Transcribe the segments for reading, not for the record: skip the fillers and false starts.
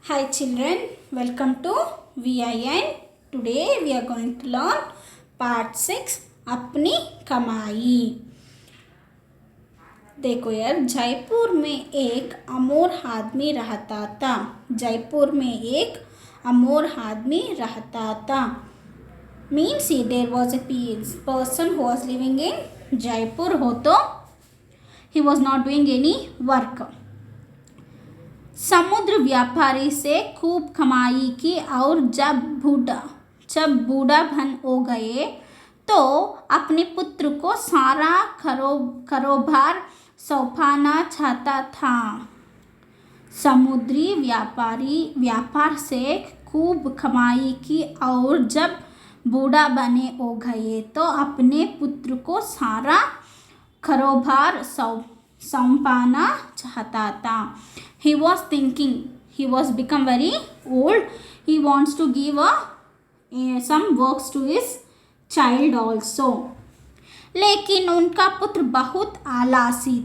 Hi children, welcome to VIN. Today we are going to learn part 6 अपनी कमाई। देखो यार, जयपुर में एक अमोर आदमी रहता था। जयपुर में एक अमोर आदमी रहता था। Means there was a person who was living in Jaipur हो तो he was not doing any work। समुद्र व्यापारी से खूब कमाई की और जब बूढ़ा भन हो गए तो अपने पुत्र को सारा कारोबार सौंपना चाहता था। समुद्री व्यापार से खूब कमाई की और जब बूढ़ा बने हो गए तो अपने पुत्र को सारा कारोबार सौंपना चाहता था। He was thinking, he was become very old. He wants to give some works to his child also. लेकिन उनका पुत्र बहुत आलसी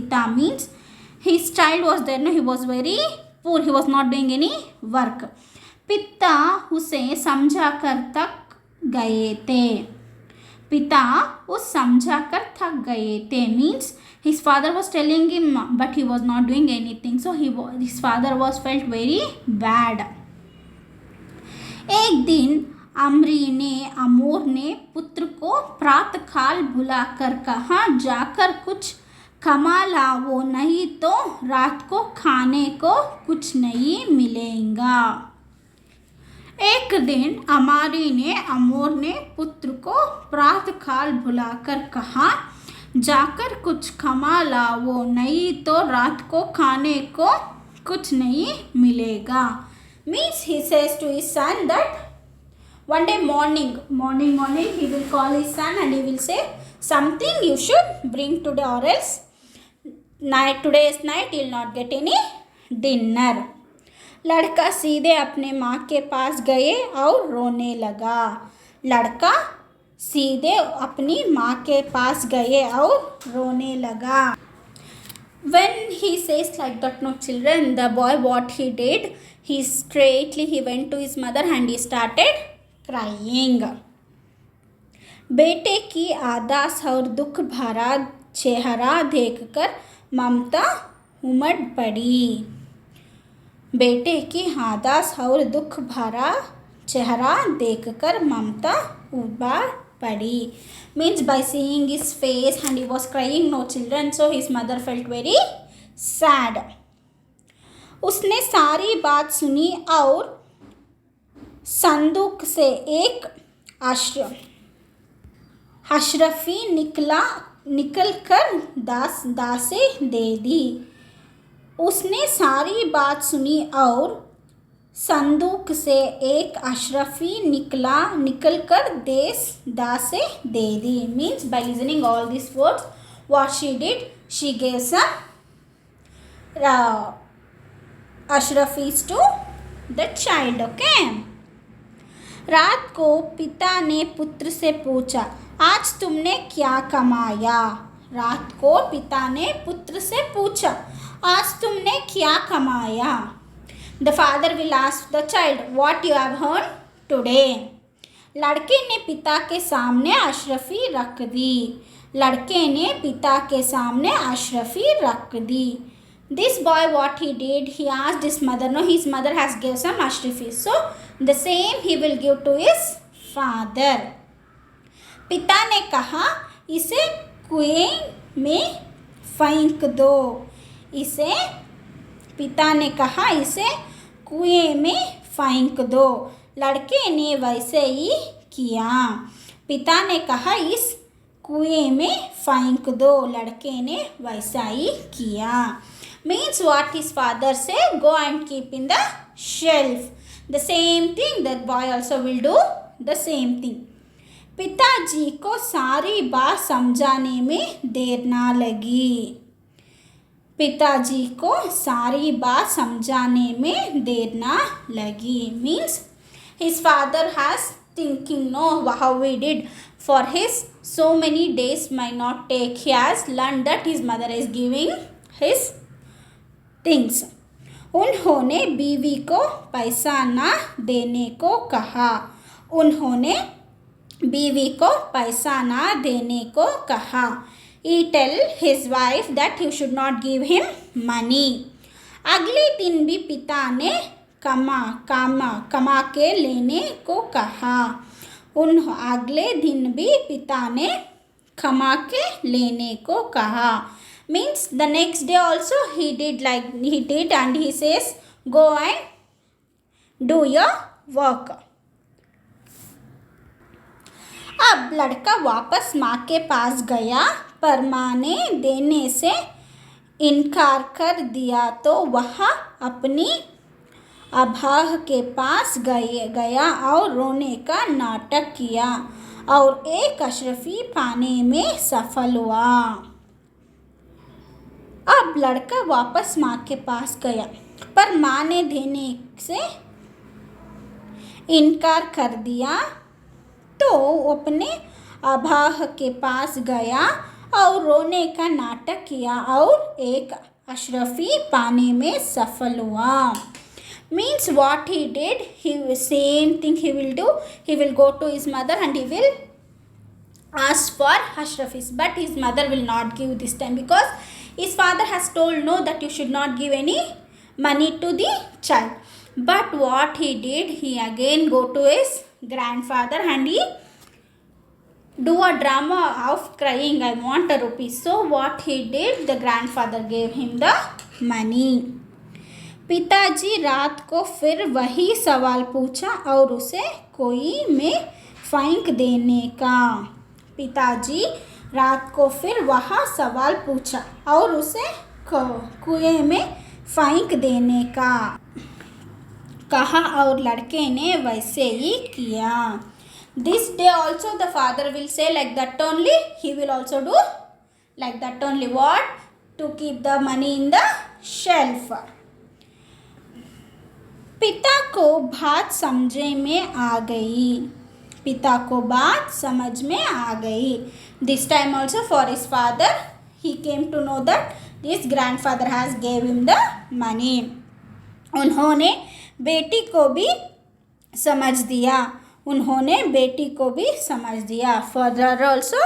था। Means his child was there, no, he was very poor. He was not doing any work. पिता उसे समझा कर थक गए थे। Means his father was telling him but he was not doing anything, so his father was felt very bad। एक दिन अमोर ने पुत्र को प्रातःकाल बुलाकर कहा, जाकर कुछ कमा लाओ, नहीं तो रात को खाने को कुछ नहीं मिलेगा। एक दिन अमोर ने पुत्र को प्रातःकाल बुलाकर कहा, जाकर कुछ कमा लाओ, नहीं तो रात को खाने को कुछ नहीं मिलेगा। Means he says to his son that one day morning he will call his son and he will say something you should bring today or else today's night you will not get any dinner। लड़का सीधे अपने माँ के पास गए और रोने लगा। लड़का सीधे अपनी माँ के पास गए और रोने लगा। When he says like that, no children, the boy what he did, he went to his mother and he started crying। बेटे की आदास और दुख भरा चेहरा देखकर ममता उमड़ पड़ी। बेटे की आदास और दुख भरा चेहरा देखकर ममता उमड़ पड़ी। Means by seeing his face and he was crying, no children, so his mother felt very sad। उसने सारी बात सुनी और संदूक से एक अशरफी निकल कर दासे दे दी। उसने सारी बात सुनी और संदूक से एक अशरफी निकल कर दासे दे दी। Means by listening all these words, what she did, she gave some ashrafis to the child। Okay। रात को पिता ने पुत्र से पूछा, आज तुमने क्या कमाया? रात को पिता ने पुत्र से पूछा, आज तुमने क्या कमाया? The father will ask the child, what you have earned today? लड़के ने पिता के सामने अशरफी रख दी। This boy what he did, he asked his mother, no, his mother has given some ashrafis, so the same he will give to his father। पिता ने कहा, इसे कुएं में फेंक दो। लड़के ने वैसे ही किया। पिता ने कहा, इस कुएं में फेंक दो। लड़के ने वैसा ही किया। Means what his father say, go and keep in the shelf। The same thing that boy also will do the same thing। पिताजी को सारी बात समझाने में देर ना लगी। Means his father has thinking, no, how he did for his so many days might not take. He has learned that his mother is giving his things. उन्होंने बीवी को पैसा ना देने को कहा। उन्होंने बीवी को पैसा ना देने को कहा। He tell his wife that he should not give him money. अगले दिन भी पिता ने कमा के लेने को कहा। अगले दिन भी पिता ने कमा के लेने को कहा। Means the next day also he did and he says go and do your work. अब लड़का वापस माँ के पास गया, पर माँ ने देने से इनकार कर दिया तो वह अपनी अभाह के पास गया और रोने का नाटक किया और एक अशरफी पाने में सफल हुआ। अब लड़का वापस माँ के पास गया, पर माँ ने देने से इनकार कर दिया तो अपने अभाह के पास गया और रोने का नाटक किया और एक अशरफी पाने में सफल हुआ। Means what he did, same thing he will do. He will go to his mother and he will ask for ashrafis, but his mother will not give this time because his father has told no, that you should not give any money to the child. But what he did, he again go to his grandfather and he do a drama of crying, I want a rupee. So what he did, the grandfather gave him the money. पिताजी रात को फिर वही सवाल पूछा और उसे कुएं में फेंक देने का। पिताजी रात को फिर वह सवाल पूछा और उसे कुएं में फेंक देने का कहा और लड़के ने वैसे ही किया। This day also the father will say like that only, he will also do like that only. What? To keep the money in the shelf. पिता को बात समझे में आ गई। पिता को बात समझ में आ गई। This time also for his father, he came to know that this grandfather has gave him the money. उन्होंने बेटी को भी समझ दिया। उन्होंने बेटी को भी समझ दिया। Further also,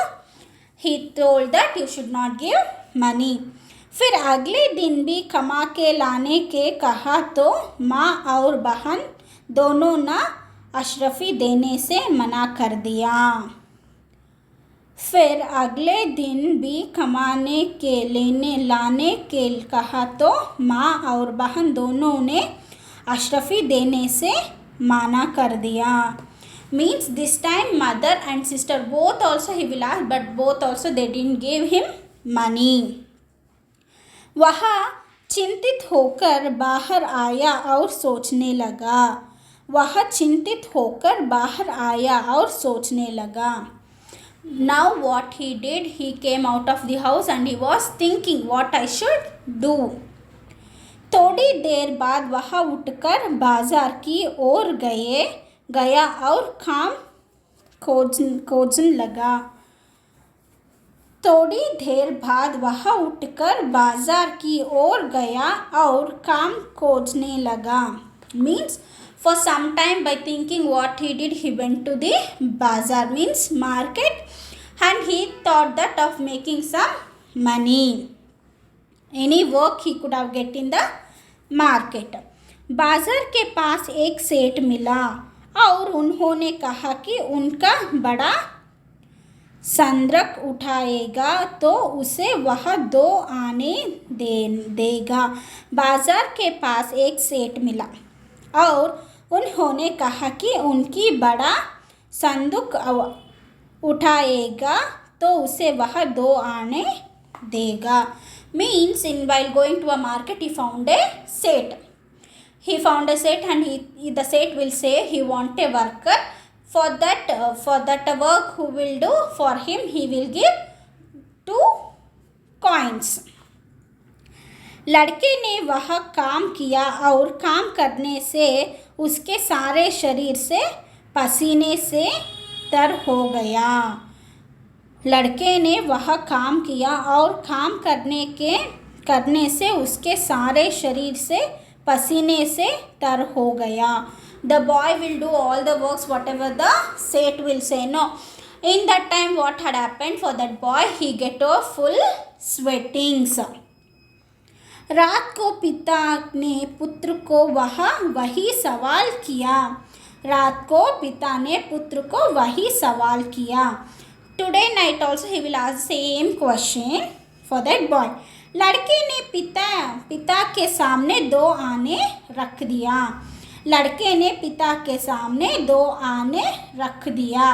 he told that you should not give money. फिर अगले दिन भी कमा के लाने के कहा तो माँ और बहन दोनों ने अशरफी देने से मना कर दिया। फिर अगले दिन भी कमाने के लाने के कहा तो माँ और बहन दोनों ने अशरफी देने से मना कर दिया। Means this time mother and sister both also he will ask, but both also they didn't give him money. वह चिंतित होकर बाहर आया और सोचने लगा। वह चिंतित होकर बाहर आया और सोचने लगा। Now what he did, he came out of the house and he was thinking what I should do. थोड़ी देर बाद वह उठकर बाजार की ओर गया और काम खोजने लगा। थोड़ी देर बाद वह उठकर बाजार की ओर गया और काम खोजने लगा। Means for some time by thinking what he did, he went to the bazaar, means market, and he thought that of making some money. Any work he could have get in the market. बाजार के पास एक सेठ मिला और उन्होंने कहा कि उनका बड़ा संदर्क उठाएगा तो उसे वह 2 आने देगा। बाजार के पास एक सेठ मिला और उन्होंने कहा कि उनकी बड़ा संदूक उठाएगा तो उसे वह 2 आने देगा। Means in while going to a market he found a set. He found a set and the set will say he want a worker. For that work who will do for him, he will give 2 coins. लड़के ने वह काम किया और काम करने से उसके सारे शरीर से पसीने से तर हो गया। लड़के ने वह काम किया और काम करने के करने से उसके सारे शरीर से पसीने से तर हो गया. The boy will do all the works whatever the Seth will say. No. In that time what had happened for that boy? He get a full sweatings. रात को पिता ने पुत्र को वही सवाल किया. रात को पिता ने पुत्र को वही सवाल किया. Today night also he will ask same question for that boy. लड़के ने पिता के सामने 2 आने रख दिया. लड़के ने पिता के सामने 2 आने रख दिया.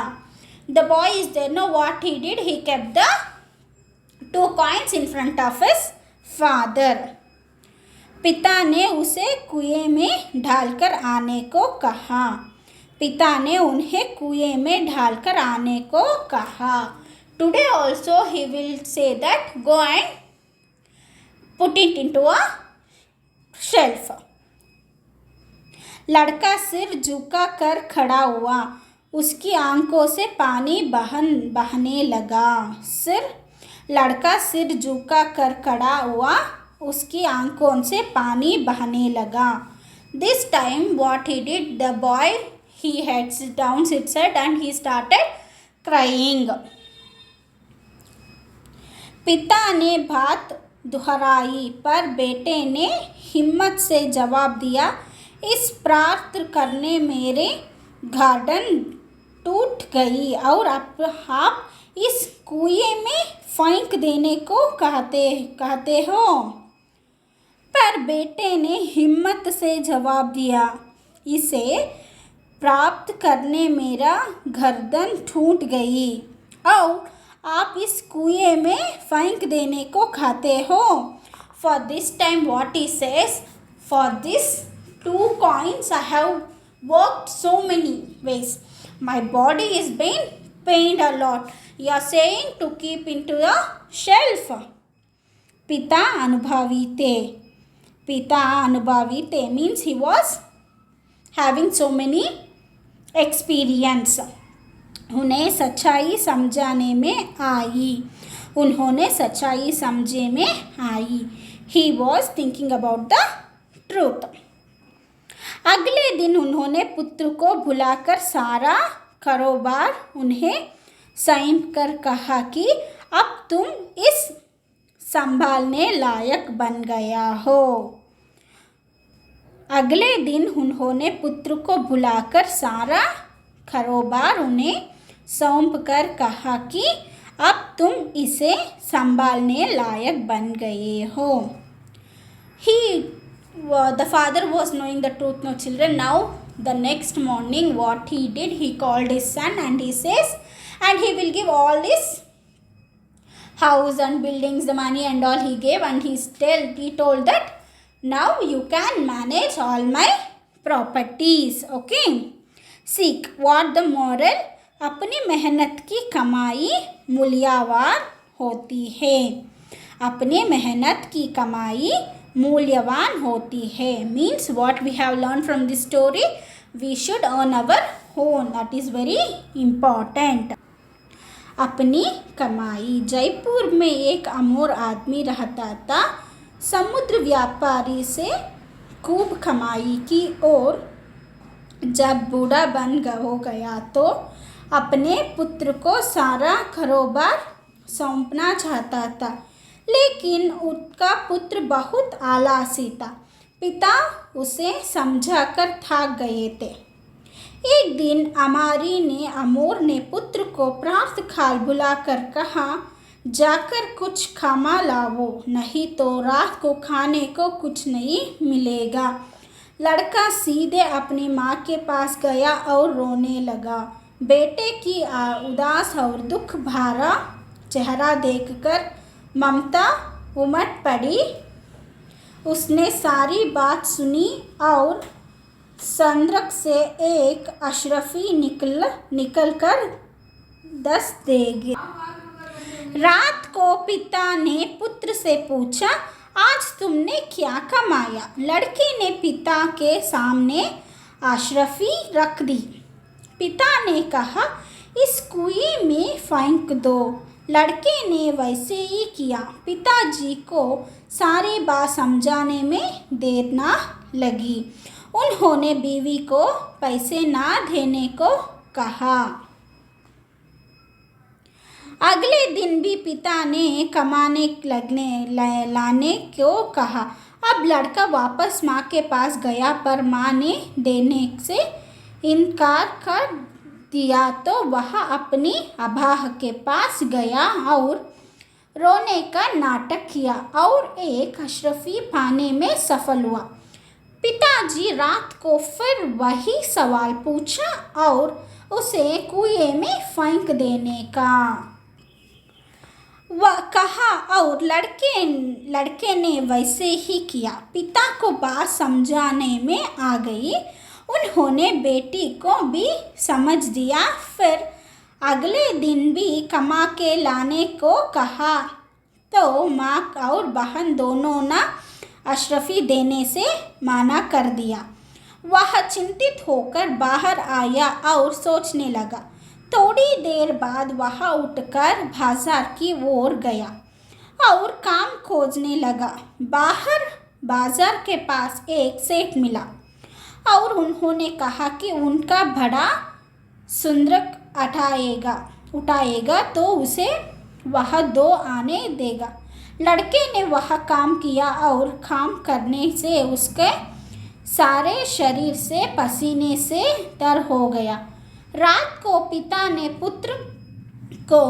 The boy is there. No, what he did? He kept the 2 coins in front of his father. पिता ने उसे कुएं में ढालकर आने को कहा. पिता ने उन्हें कुएं में ढालकर आने को कहा. Today also he will say that go and put it into a shelf. लड़का सिर झुका कर खड़ा हुआ. उसकी आंखों से पानी बहने लगा. लड़का सिर झुका कर खड़ा हुआ. उसकी आंखों से पानी बहने लगा. This time what he did? The boy he had down his head and he started crying. पिता ने बात दोहराई पर बेटे ने हिम्मत से जवाब दिया, इस प्रार्थना करने मेरे गर्दन टूट गई और आप इस कुएं में फेंक देने को कहते हो. पर बेटे ने हिम्मत से जवाब दिया, इसे प्राप्त करने मेरा गर्दन टूट गई और आप इस कुएं में फेंक देने को कहते हो. For this time what he says, for this 2 coins I have worked so many ways. My body is being pained a lot. You are saying to keep into a shelf. पिता अनुभवी थे means he was having so many experience. उन्होंने सच्चाई समझे में आई. He was thinking about the truth. अगले दिन उन्होंने पुत्र को बुलाकर सारा कारोबार उन्हें सौंप कर कहा कि अब तुम इस संभालने लायक बन गया हो. अगले दिन उन्होंने पुत्र को बुलाकर सारा कारोबार उन्हें सौंप कर कहा कि अब तुम इसे संभालने लायक बन गए हो. The father was knowing the truth, no children. Now the next morning what he did, he called his son and he says, and he will give all this house and buildings, the money and all he gave, and he told that now you can manage all my properties. Okay. Seek. What the moral? अपनी मेहनत की कमाई मूल्यवान होती है. अपने मेहनत की कमाई मूल्यवान होती है means what we have learned from this story, we should earn our own. That is very important. अपनी कमाई. जयपुर में एक अमीर आदमी रहता था. समुद्र व्यापारी से खूब कमाई की और जब बूढ़ा हो गया तो अपने पुत्र को सारा कारोबार सौंपना चाहता था, लेकिन उसका पुत्र बहुत आलसी था. पिता उसे समझाकर थक गए थे. एक दिन अमूर ने पुत्र को प्रातः काल बुलाकर कहा, जाकर कुछ कमा लाओ, नहीं तो रात को खाने को कुछ नहीं मिलेगा. लड़का सीधे अपनी माँ के पास गया और रोने लगा. बेटे की उदास और दुख भरा चेहरा देखकर ममता उमड़ पड़ी. उसने सारी बात सुनी और संदूक से एक अशरफी निकल कर दस देगी. रात को पिता ने पुत्र से पूछा, आज तुमने क्या कमाया? लड़के ने पिता के सामने अशरफी रख दी. पिता ने कहा, इस कुएं में फेंक दो. लड़के ने वैसे ही किया। पिताजी को सारी बात समझाने में देर ना लगी। उन्होंने बीवी को पैसे ना देने को कहा। अगले दिन भी पिता ने कमाने लाने को कहा। अब लड़का वापस माँ के पास गया, पर माँ ने देने से इनकार कर दिया तो वह अपनी अब्बा के पास गया और रोने का नाटक किया और एक अशरफी पाने में सफल हुआ। पिताजी रात को फिर वही सवाल पूछा और उसे कुएं में फेंक देने का वह कहा और लड़के ने वैसे ही किया। पिता को बात समझाने में आ गई। उन्होंने बेटी को भी समझ दिया। फिर अगले दिन भी कमा के लाने को कहा तो माँ और बहन दोनों ने अशरफी देने से मना कर दिया। वह चिंतित होकर बाहर आया और सोचने लगा। थोड़ी देर बाद वह उठकर बाजार की ओर गया और काम खोजने लगा। बाहर बाजार के पास एक सेठ मिला और उन्होंने कहा कि उनका बड़ा सुंदरक उठाएगा तो उसे वह 2 आने देगा। लड़के ने वह काम किया और काम करने से उसके सारे शरीर से पसीने से तर हो गया। रात को पिता ने पुत्र को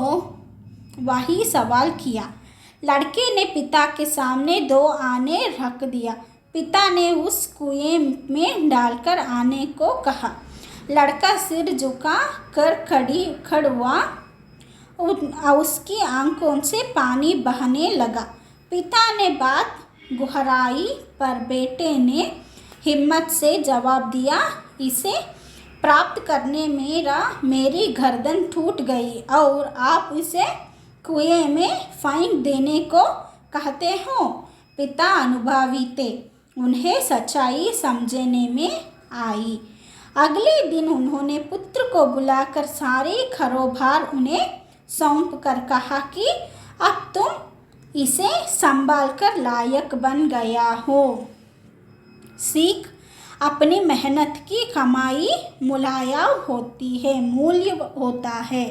वही सवाल किया। लड़के ने पिता के सामने 2 आने रख दिया। पिता ने उस कुएं में डालकर आने को कहा। लड़का सिर झुका कर खड़ा उसकी आंखों से पानी बहने लगा। पिता ने बात गुहराई पर बेटे ने हिम्मत से जवाब दिया, इसे प्राप्त करने मेरी गर्दन टूट गई और आप इसे कुएं में फेंक देने को कहते हो। पिता अनुभवी थे, उन्हें सच्चाई समझने में आई। अगले दिन उन्होंने पुत्र को बुलाकर सारे कारोबार उन्हें सौंप कर कहा कि अब तुम इसे संभाल कर लायक बन गया हो। सीख, अपनी मेहनत की कमाई मूल्य होता है।